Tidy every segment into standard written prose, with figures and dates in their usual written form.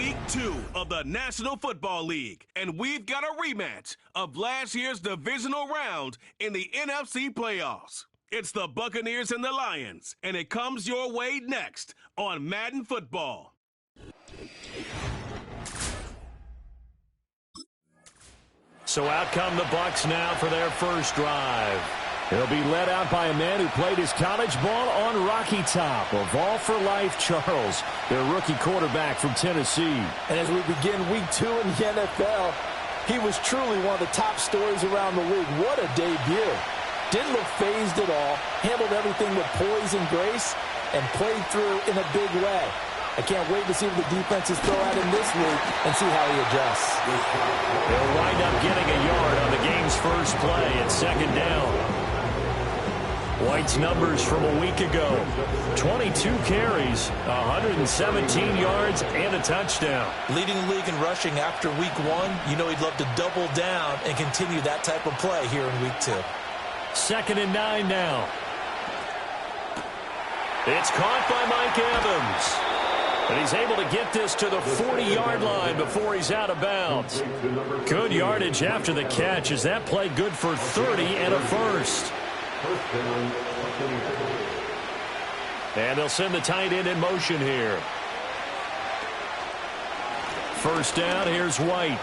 Week 2 of the National Football League, and we've got a rematch of last year's divisional round in the NFC playoffs. It's the Buccaneers and the Lions, and it comes your way next on Madden Football. So out come the Bucs now for their first drive. He'll be led out by a man who played his college ball on Rocky Top of All for Life Charles, their rookie quarterback from Tennessee. And as we begin Week 2 in the NFL, he was truly one of the top stories around the league. What a debut. Didn't look phased at all, handled everything with poise and grace, and played through in a big way. I can't wait to see what the defenses throw at him this week and see how he adjusts. He'll wind up getting a yard on the game's first play at second down. White's numbers from a week ago: 22 carries, 117 yards, and a touchdown. Leading the league in rushing after Week 1, you know he'd love to double down and continue that type of play here in Week 2. 2nd and 9 now. It's caught by Mike Evans. And he's able to get this to the 40-yard line before he's out of bounds. Good yardage after the catch as that play good for 30 and a first. And they'll send the tight end in motion here. First down, here's White.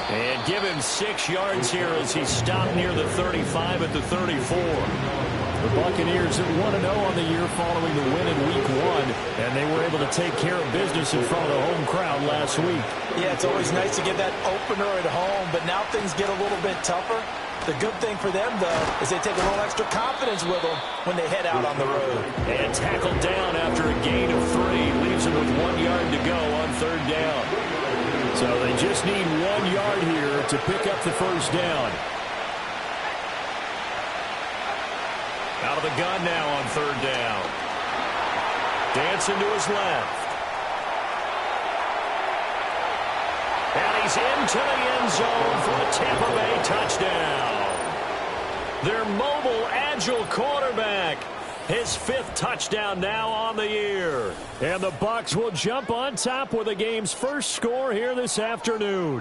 And give him 6 yards here as he's stopped near the 35 at the 34. The Buccaneers at 1-0 on the year following the win in Week 1, and they were able to take care of business in front of the home crowd last week. Yeah, it's always nice to get that opener at home, but now things get a little bit tougher. The good thing for them, though, is they take a little extra confidence with them when they head out on the road. And tackled down after a gain of 3. Leaves them with 1 yard to go on third down. So they just need 1 yard here to pick up the first down. Out of the gun now on third down. Dancing to his left. And he's into the end zone for a Tampa Bay touchdown. Their mobile, agile quarterback. His 5th touchdown now on the year. And the Bucs will jump on top with the game's first score here this afternoon.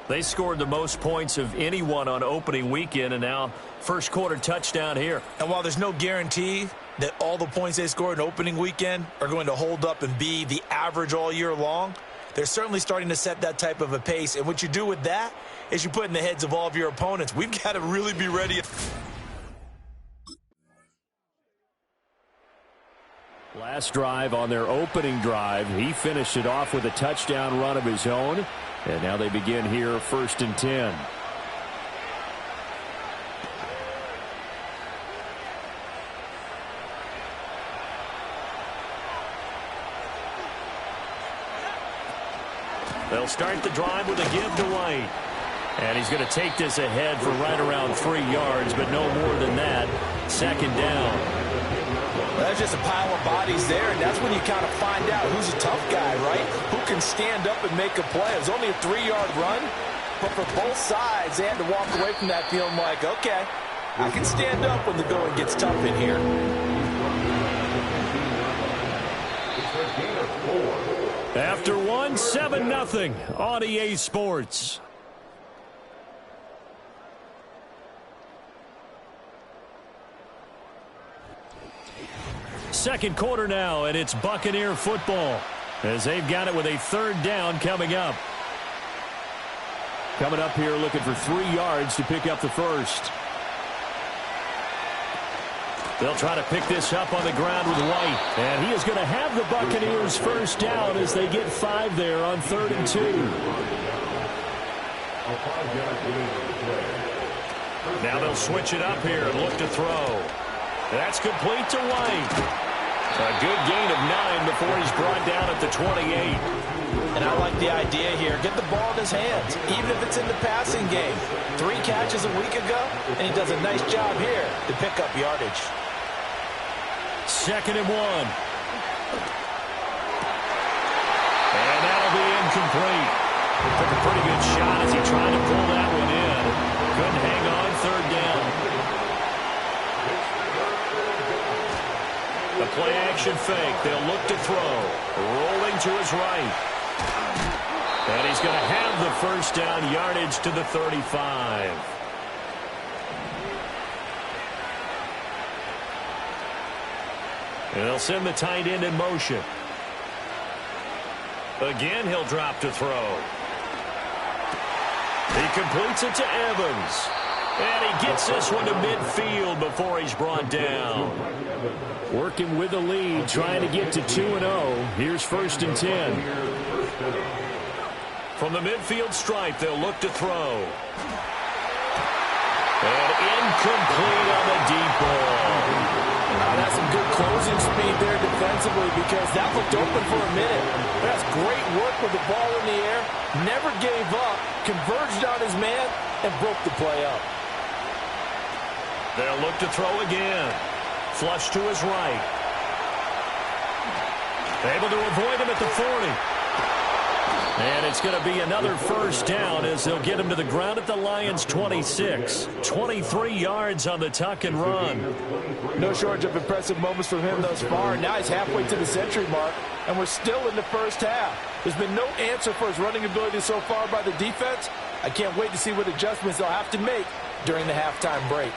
They scored the most points of anyone on opening weekend, and now first quarter touchdown here. And while there's no guarantee that all the points they scored in opening weekend are going to hold up and be the average all year long, they're certainly starting to set that type of a pace. And what you do with that is you put in the heads of all of your opponents, we've got to really be ready. Last drive on their opening drive, he finished it off with a touchdown run of his own. And now they begin here, 1st and 10. They'll start the drive with a give to White. And he's going to take this ahead for right around 3 yards, but no more than that. 2nd down. That's just a pile of bodies there, and that's when you kind of find out who's a tough guy, right? Who can stand up and make a play. It was only a 3-yard run, but for both sides, they had to walk away from that feeling like, okay, I can stand up when the going gets tough in here. After 7-0 on EA Sports. Second quarter now, and it's Buccaneer football as they've got it with a 3rd down coming up. Coming up here looking for 3 yards to pick up the first. They'll try to pick this up on the ground with White, and he is going to have the Buccaneers first down as they get 5 there on 3rd and 2. Now they'll switch it up here and look to throw. That's complete to White. A good gain of 9 before he's brought down at the 28. And I like the idea here. Get the ball in his hands, even if it's in the passing game. 3 catches a week ago, and he does a nice job here to pick up yardage. 2nd and 1. And that'll be incomplete. He took a pretty good shot as he tried to pull that one in. Couldn't hang on 3rd down. The play-action fake. They'll look to throw. Rolling to his right. And he's going to have the first down, yardage to the 35. And they'll send the tight end in motion. Again, he'll drop to throw. He completes it to Evans. And he gets this one to midfield before he's brought down. Working with the lead, trying to get to 2-0. Here's 1st and 10. From the midfield stripe, they'll look to throw. And incomplete on the deep ball. That's some good closing speed there defensively because that looked open for a minute. That's great work with the ball in the air. Never gave up, converged on his man, and broke the play up. They'll look to throw again. Flush to his right. Able to avoid him at the 40. And it's going to be another first down as they'll get him to the ground at the Lions' 26. 23 yards on the tuck and run. No shortage of impressive moments from him thus far. Now he's halfway to the century mark, and we're still in the first half. There's been no answer for his running ability so far by the defense. I can't wait to see what adjustments they'll have to make during the halftime break.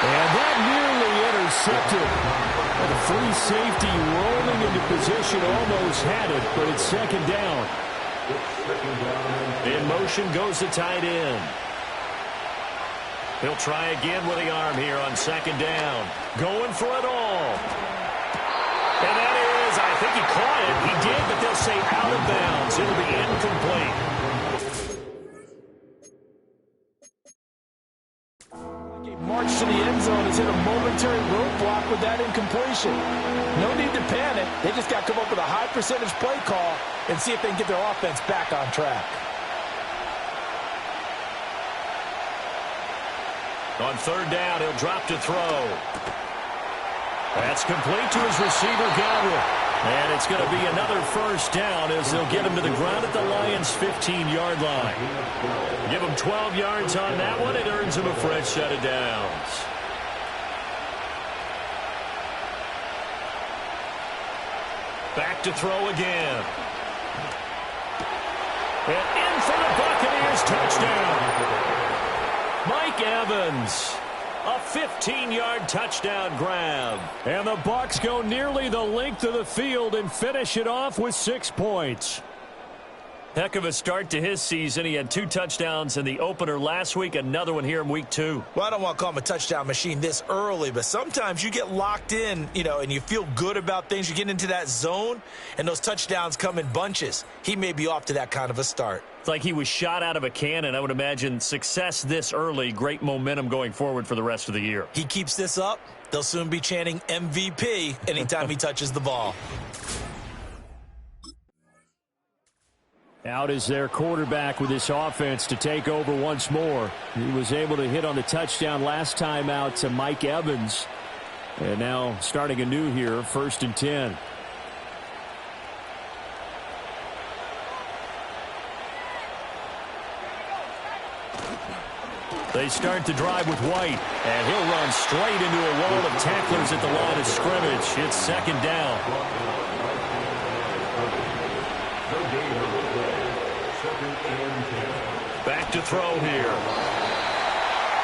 And that nearly intercepted. And the free safety rolling into position, almost had it, but it's 2nd down. In motion goes the tight end. He'll try again with the arm here on 2nd down. Going for it all. And that is, I think he caught it. He did, but they'll say out of bounds. It'll be incomplete. March to the end zone has hit a momentary roadblock with that incompletion. No need to panic. They just got to come up with a high percentage play call and see if they can get their offense back on track. On 3rd down, he'll drop to throw. That's complete to his receiver, Godwin. And it's going to be another first down as they'll get him to the ground at the Lions' 15-yard line. Give him 12 yards on that one. It earns him a fresh set of downs. Back to throw again. And in for the Buccaneers touchdown. Mike Evans. A 15-yard touchdown grab. And the Bucs go nearly the length of the field and finish it off with 6 points. Heck of a start to his season. He had 2 touchdowns in the opener last week, another one here in week 2. Well, I don't want to call him a touchdown machine this early, but sometimes you get locked in, and you feel good about things. You get into that zone, and those touchdowns come in bunches. He may be off to that kind of a start. It's like he was shot out of a cannon. I would imagine success this early, great momentum going forward for the rest of the year. He keeps this up, they'll soon be chanting MVP anytime he touches the ball. Out is their quarterback with this offense to take over once more. He was able to hit on the touchdown last time out to Mike Evans. And now starting anew here, 1st and 10. They start the drive with White, and he'll run straight into a wall of tacklers at the line of scrimmage. It's 2nd down. Back to throw here.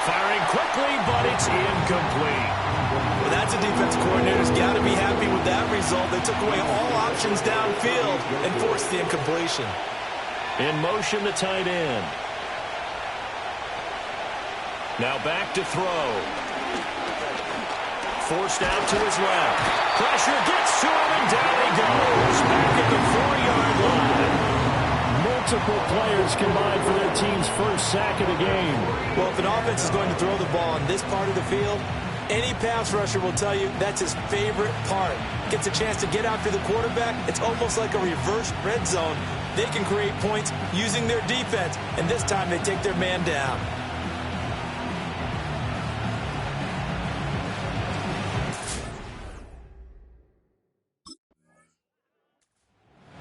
Firing quickly, but it's incomplete. Well, that's a defense coordinator's got to be happy with that result. They took away all options downfield and forced the incompletion. In motion, the tight end. Now back to throw. Forced out to his left. Pressure gets to him, and down he goes. Back at the 4-yard line. Multiple players combined for their team's first sack of the game. Well, if an offense is going to throw the ball on this part of the field, any pass rusher will tell you that's his favorite part. Gets a chance to get after the quarterback. It's almost like a reverse red zone. They can create points using their defense, and this time they take their man down.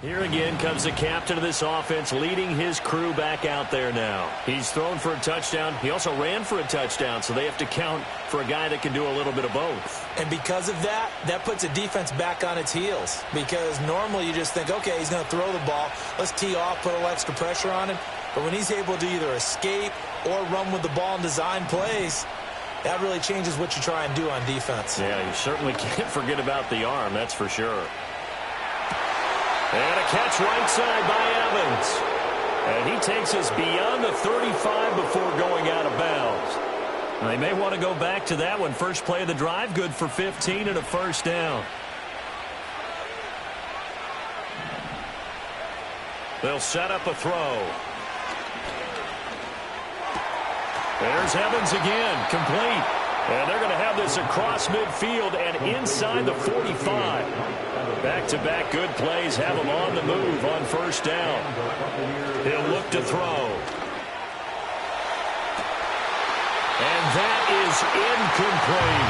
Here again comes the captain of this offense, leading his crew back out there now. He's thrown for a touchdown. He also ran for a touchdown, so they have to count for a guy that can do a little bit of both. And because of that, that puts a defense back on its heels. Because normally you just think, okay, he's going to throw the ball. Let's tee off, put a little extra pressure on him. But when he's able to either escape or run with the ball and design plays, that really changes what you try and do on defense. Yeah, you certainly can't forget about the arm, that's for sure. And a catch right side by Evans. And he takes us beyond the 35 before going out of bounds. They may want to go back to that one. First play of the drive, good for 15 and a first down. They'll set up a throw. There's Evans again, complete. And they're going to have this across midfield and inside the 45. Back-to-back good plays have him on the move on first down. He'll look to throw. And that is incomplete.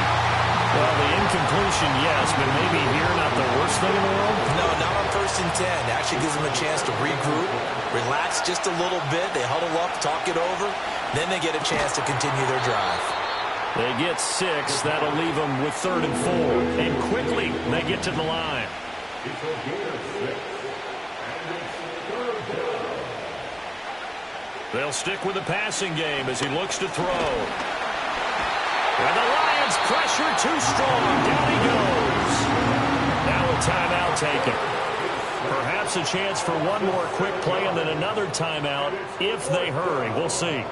Well, the incompletion, yes, but maybe here not the worst thing in the world? No, not on 1st and 10. It actually gives them a chance to regroup, relax just a little bit. They huddle up, talk it over. Then they get a chance to continue their drive. They get 6. That'll leave them with 3rd and 4. And quickly, they get to the line. They'll stick with the passing game as he looks to throw. And the Lions pressure too strong. Down he goes. Now a timeout taken. Perhaps a chance for one more quick play and then another timeout if they hurry. We'll see.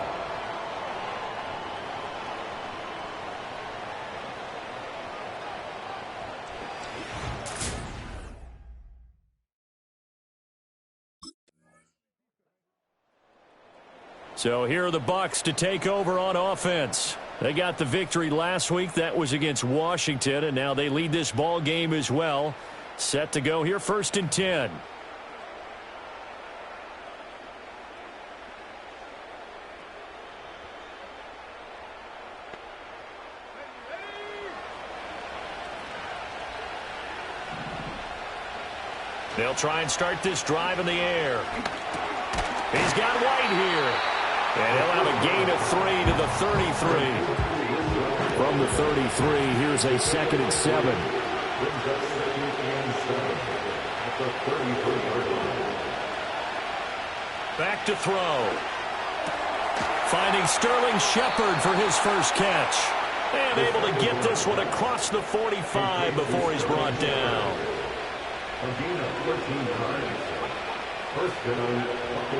So here are the Bucs to take over on offense. They got the victory last week. That was against Washington, and now they lead this ball game as well. Set to go here, 1st and 10. They'll try and start this drive in the air. He's got White here. And he'll have a gain of 3 to the 33. From the 33, here's a 2nd and 7. Back to throw. Finding Sterling Shepard for his first catch. And able to get this one across the 45 before he's brought down.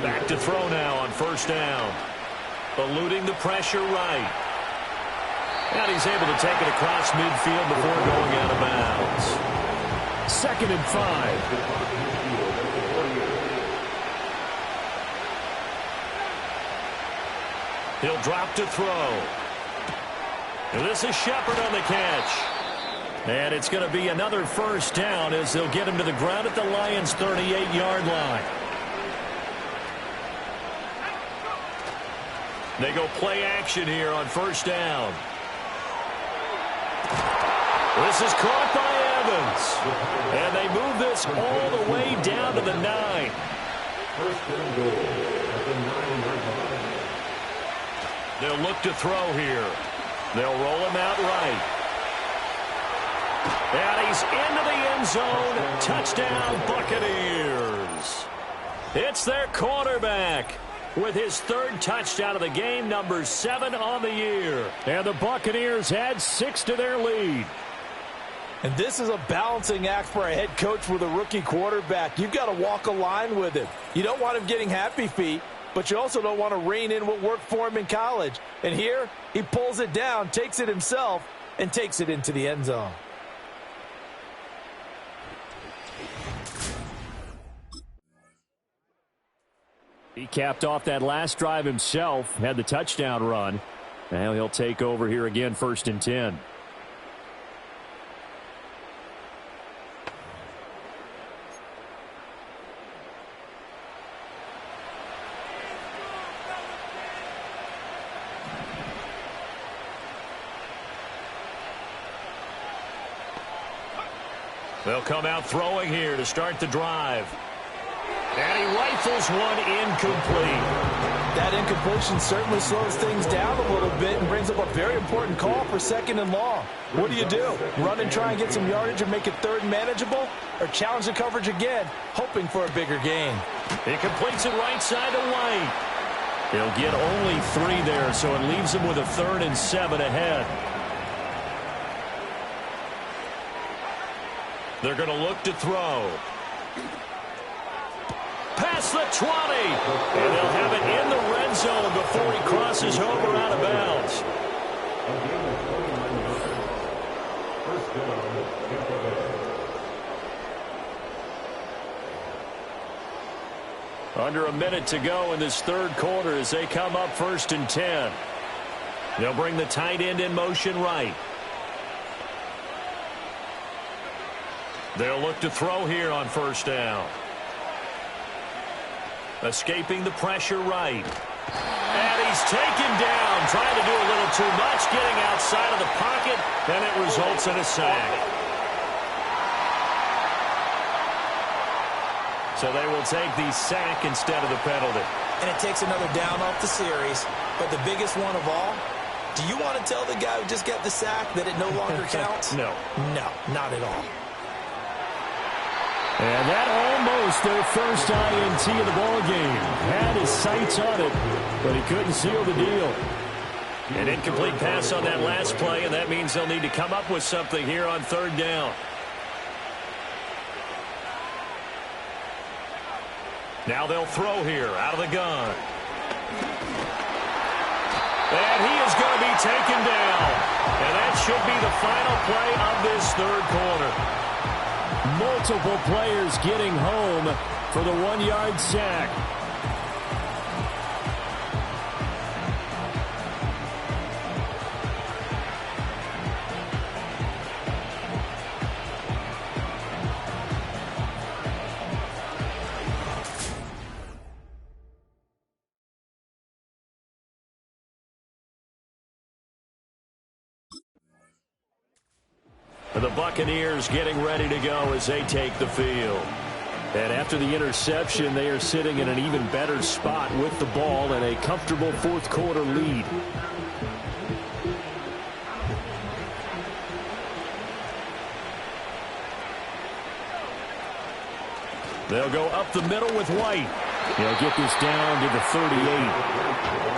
Back to throw now on first down. Eluding the pressure right. And he's able to take it across midfield before going out of bounds. 2nd and 5. He'll drop to throw. And this is Shepard on the catch. And it's going to be another first down as they'll get him to the ground at the Lions' 38-yard line. They go play action here on first down. This is caught by Evans. And they move this all the way down to the 9. They'll look to throw here. They'll roll him out right. And he's into the end zone. Touchdown, Buccaneers. It's their quarterback with his 3rd touchdown of the game, number 7 on the year. And the Buccaneers add 6 to their lead. And this is a balancing act for a head coach with a rookie quarterback. You've got to walk a line with him. You don't want him getting happy feet, but you also don't want to rein in what worked for him in college. And here, he pulls it down, takes it himself, and takes it into the end zone. He capped off that last drive himself, had the touchdown run. Now he'll take over here again, 1st and 10. They'll come out throwing here to start the drive. And he rifles one incomplete. That incompletion certainly slows things down a little bit and brings up a very important call for 2nd and long. What do? Run and try and get some yardage and make it 3rd and manageable? Or challenge the coverage again, hoping for a bigger gain? He completes it right side to White. He'll get only 3 there, so it leaves him with a 3rd and 7 ahead. They're going to look to throw. Past the 20. And they'll have it in the red zone before he crosses over out of bounds. Under a minute to go in this 3rd quarter as they come up 1st and 10. They'll bring the tight end in motion right. They'll look to throw here on 1st down. Escaping the pressure right. And he's taken down, trying to do a little too much, getting outside of the pocket, and it results in a sack. So they will take the sack instead of the penalty. And it takes another down off the series. But the biggest one of all, do you want to tell the guy who just got the sack that it no longer counts? No. No, not at all. And that almost their first INT of the ball game. Had his sights on it, but he couldn't seal the deal. An incomplete pass on that last play, and that means they'll need to come up with something here on 3rd down. Now they'll throw here out of the gun. And he is going to be taken down. And that should be the final play of this 3rd quarter. Multiple players getting home for the 1-yard sack. The Buccaneers getting ready to go as they take the field. And after the interception, they are sitting in an even better spot with the ball and a comfortable 4th quarter lead. They'll go up the middle with White. He'll get this down to the 38.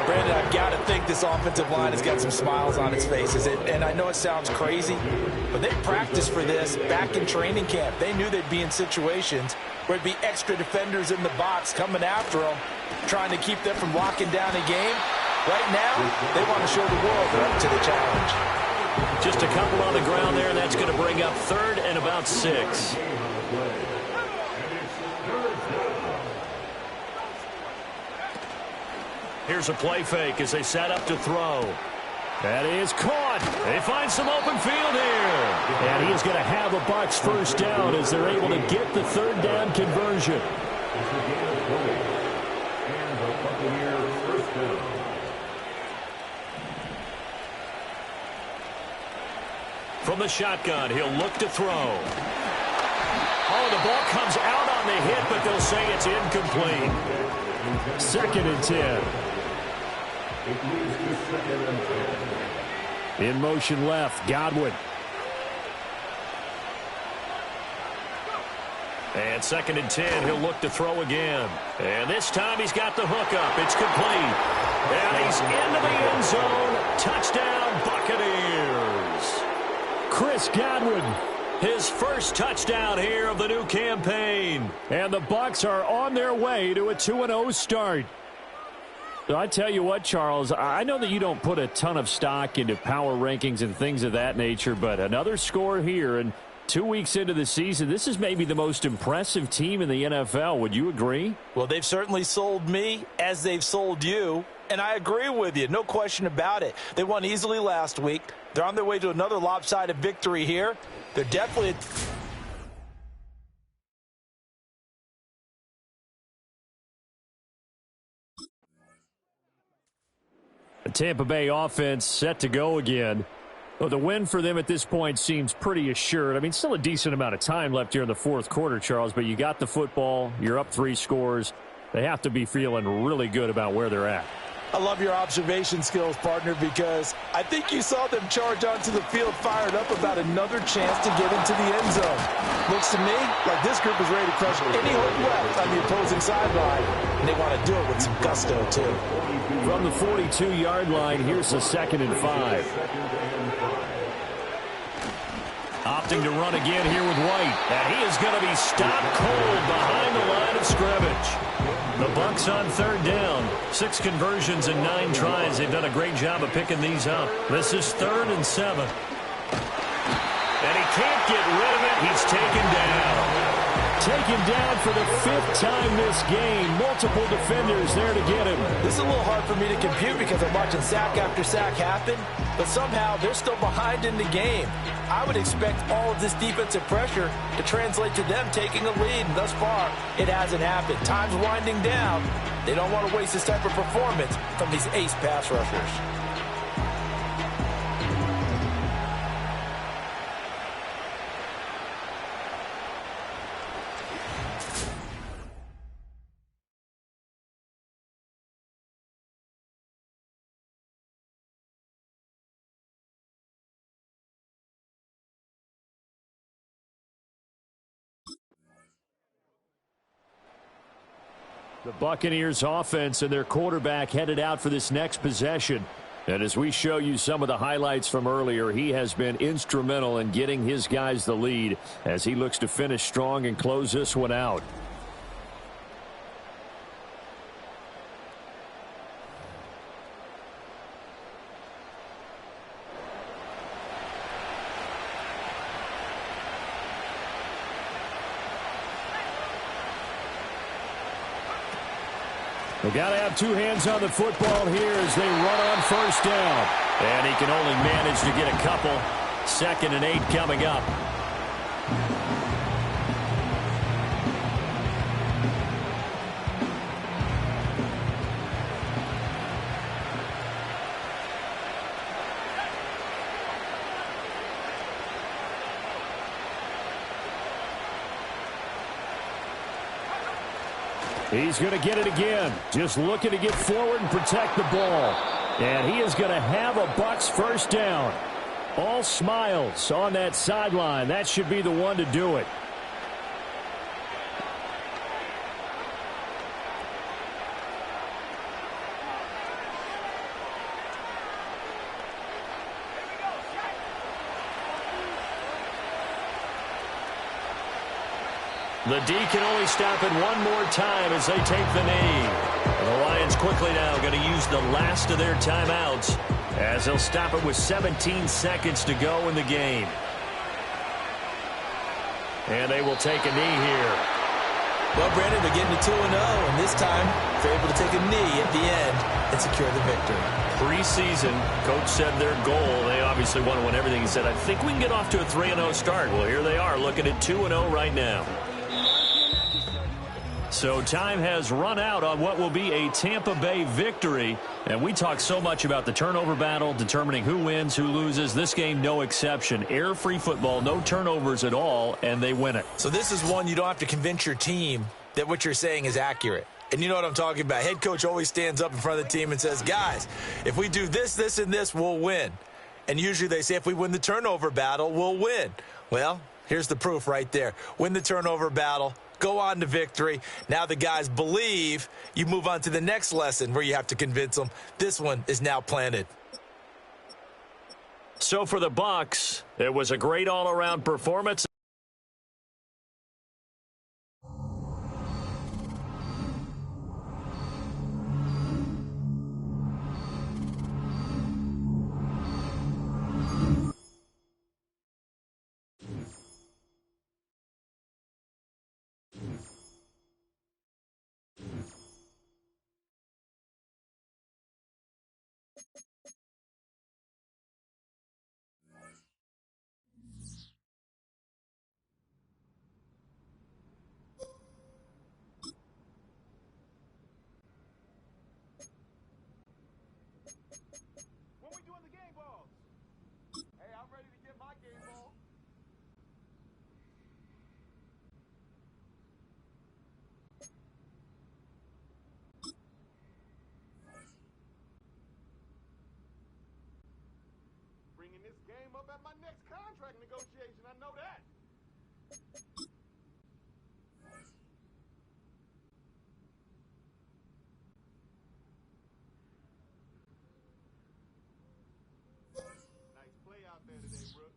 Brandon, I've got to think this offensive line has got some smiles on its faces. And I know it sounds crazy, but they practiced for this back in training camp. They knew they'd be in situations where it'd be extra defenders in the box coming after them, trying to keep them from locking down a game. Right now, they want to show the world they're up to the challenge. Just a couple on the ground there, and that's going to bring up 3rd and about 6. Here's a play fake as they set up to throw. That is caught. They find some open field here. And he is going to have a Bucs 1st down as they're able to get the 3rd down conversion. From the shotgun, he'll look to throw. Oh, the ball comes out on the hit, but they'll say it's incomplete. 2nd and 10. In motion left, Godwin. And 2nd and 10, he'll look to throw again. And this time he's got the hook up. It's complete. And he's into the end zone. Touchdown, Buccaneers. Chris Godwin, his first touchdown here of the new campaign. And the Bucs are on their way to a 2-0 start. So I tell you what, Charles, I know that you don't put a ton of stock into power rankings and things of that nature, but another score here, and 2 weeks into the season, this is maybe the most impressive team in the NFL. Would you agree? Well, they've certainly sold me as they've sold you, and I agree with you. No question about it. They won easily last week. They're on their way to another lopsided victory here. They're definitely... The Tampa Bay offense set to go again. Well, the win for them at this point seems pretty assured. I mean, still a decent amount of time left here in the fourth quarter, Charles, but you got the football. You're up 3 scores. They have to be feeling really good about where they're at. I love your observation skills, partner, because I think you saw them charge onto the field fired up about another chance to get into the end zone. Looks to me like this group is ready to crush any hope left on the opposing sideline, and they want to do it with some gusto, too. From the 42-yard line, here's a 2nd and 5. Opting to run again here with White. And he is going to be stopped cold behind the line of scrimmage. The Bucs on 3rd down. 6 conversions and 9 tries. They've done a great job of picking these up. This is 3rd and 7. And he can't get rid of it. He's taken down. Taken down for the 5th time this game. Multiple defenders there to get him. This is a little hard for me to compute because I'm watching sack after sack happen, but somehow they're still behind in the game. I would expect all of this defensive pressure to translate to them taking a lead, and thus far, it hasn't happened. Time's winding down. They don't want to waste this type of performance from these ace pass rushers. The Buccaneers offense and their quarterback headed out for this next possession. And as we show you some of the highlights from earlier, he has been instrumental in getting his guys the lead as he looks to finish strong and close this one out. They got to have 2 hands on the football here as they run on 1st down. And he can only manage to get a couple. 2nd and 8 coming up. He's going to get it again. Just looking to get forward and protect the ball. And he is going to have a Bucs 1st down. All smiles on that sideline. That should be the one to do it. The D can only stop it one more time as they take the knee. And the Lions quickly now going to use the last of their timeouts as they'll stop it with 17 seconds to go in the game. And they will take a knee here. Well, Brandon, they're getting to 2-0, and this time they're able to take a knee at the end and secure the victory. Preseason, coach said their goal, they obviously want to win everything. He said, I think we can get off to a 3-0 start. Well, here they are looking at 2-0 right now. So time has run out on what will be a Tampa Bay victory. And we talk so much about the turnover battle, determining who wins, who loses. This game, no exception. Air-free football, no turnovers at all, and they win it. So this is one you don't have to convince your team that what you're saying is accurate. And you know what I'm talking about. Head coach always stands up in front of the team and says, guys, if we do this, this, and this, we'll win. And usually they say if we win the turnover battle, we'll win. Well, here's the proof right there. Win the turnover battle. Go on to victory. Now the guys believe. You move on to the next lesson where you have to convince them. This one is now planted. So for the Bucs, it was a great all-around performance. Game up at my next contract negotiation, I know that. Nice play out there today, Brooke.